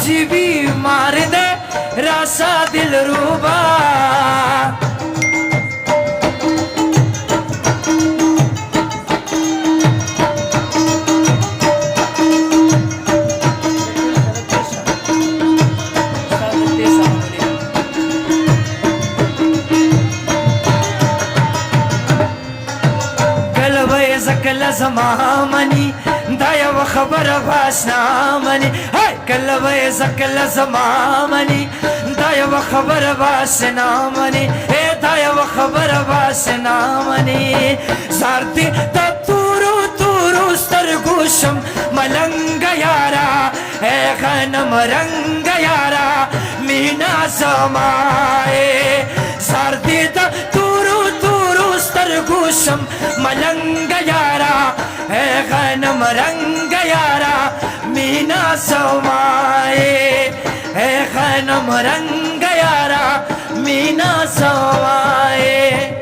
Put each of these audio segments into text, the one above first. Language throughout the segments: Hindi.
बाजी भी मार दे रासा दिल रूबा कल जमामनी दाया व खबर वासनामनी हाय कल वैसा कल जमामनी दाया व खबर वासनामनी हे दाया व खबर वासनामनी सारती तूरू तूरू स्तरगुशम मलंग यारा हे खनम रंग यारा मीना समाए सारती तूरू तूरू स्तरगुशम मलंग यारा है गनम रंग यारा मीना समाए है गनम रंग यारा मीना समाए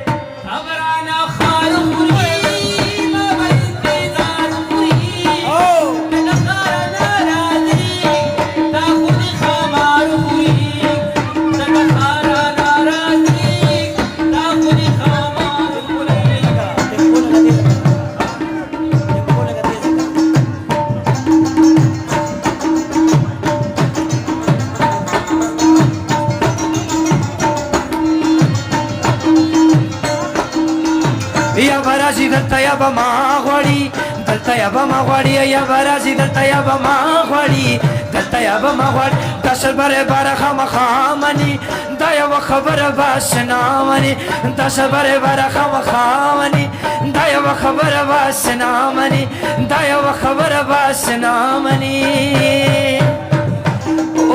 या बराजी दलता या बमागवाड़ी दलता या बमागवाड़ी या बराजी दलता या बमागवाड़ी दलता या बमागवाड़ी दशर बरे बारा खाम खामनी दाया व खबर वासनामनी दशर बरे बारा खाम खामनी दाया व खबर वासनामनी दाया व खबर वासनामनी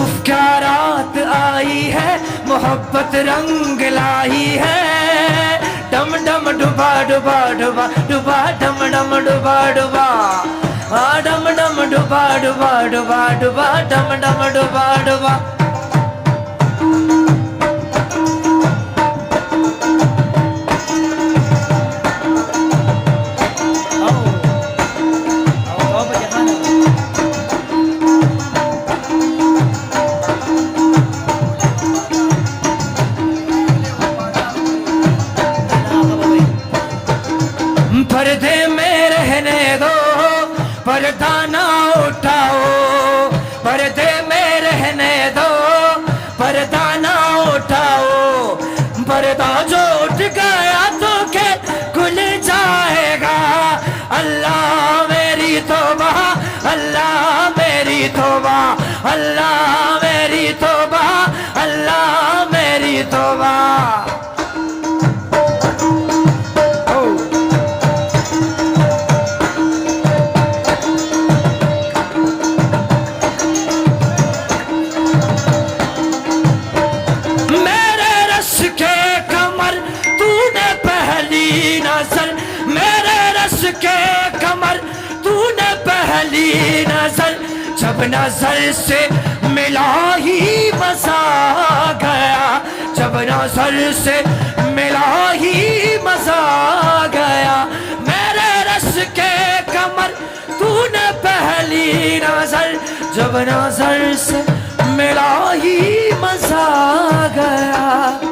उफ क्या रात आई है मोहब्बत रंग लाई है डम डम डुबा डुबा डुबा डुबा डम डम डुबा डुबा डम डम डुबा डुबा डुबा डुबा डम डम डुबा डुबा पर्दे में रहने दो पर्दा ना उठाओ पर्दे में रहने दो पर्दा ना उठाओ पर्दा जो उठ गया तो के खुल जाएगा अल्लाह मेरी तौबा अल्लाह मेरी तौबा अल्लाह मेरी तौबा अल्लाह मेरी तौबा के कमर तूने पहली नजर जब नजर से मिला ही मजा गया जब नजर से मिला ही मजा गया मेरे रस के कमर तूने पहली नजर जब नजर से मिला ही मजा गया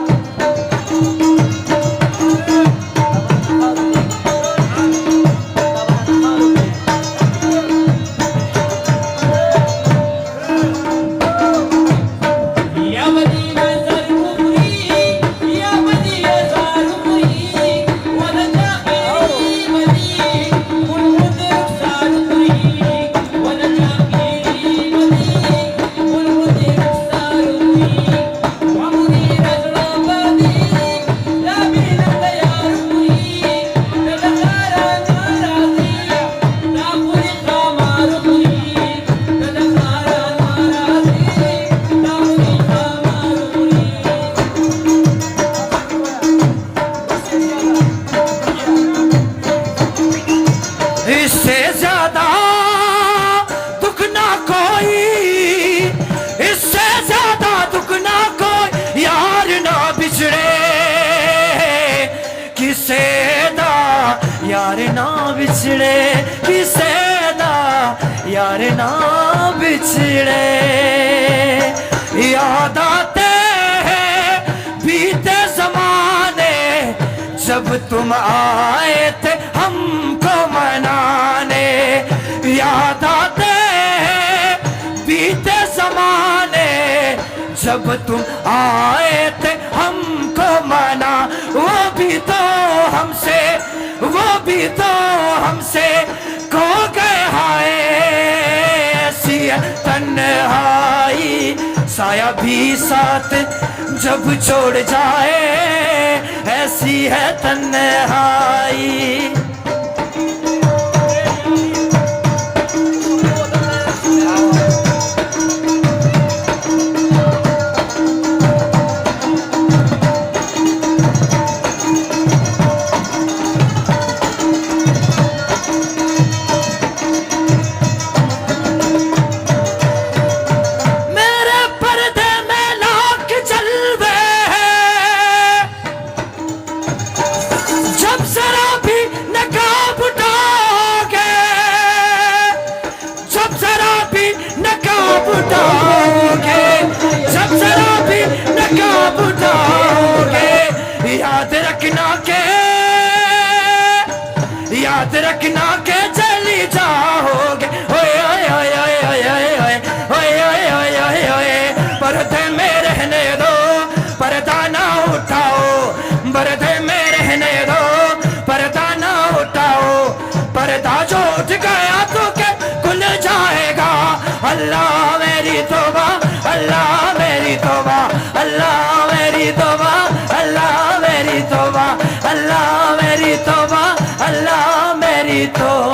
यार ना बिछड़े किसे दा यार ना बिछड़े। याद आते हैं बीते जमाने जब तुम आए थे हमको मनाने। याद आते हैं बीते जमाने जब तुम आए थे हमको मना। वो भी तो हमसे खो गए हाय। ऐसी है तन्हाई साया भी साथ जब छोड़ जाए, ऐसी है तन्हाई। याद रखना के चली जाओगे। ओए ओए ओए ओए ओए ओए ओए ओए ओए ओए पर्दे में रहने दो पर्दा ना उठाओ। पर्दे में रहने दो पर्दा ना उठाओ। पर्दा जो उठ गया तो क्या खुल जाएगा। अल्लाह मेरी तौबा अल्लाह मेरी तौबा अल्लाह मेरी तौबा अल्लाह मेरी तौबा अल्लाह मेरी तौबा अल्लाह मेरी तौबा।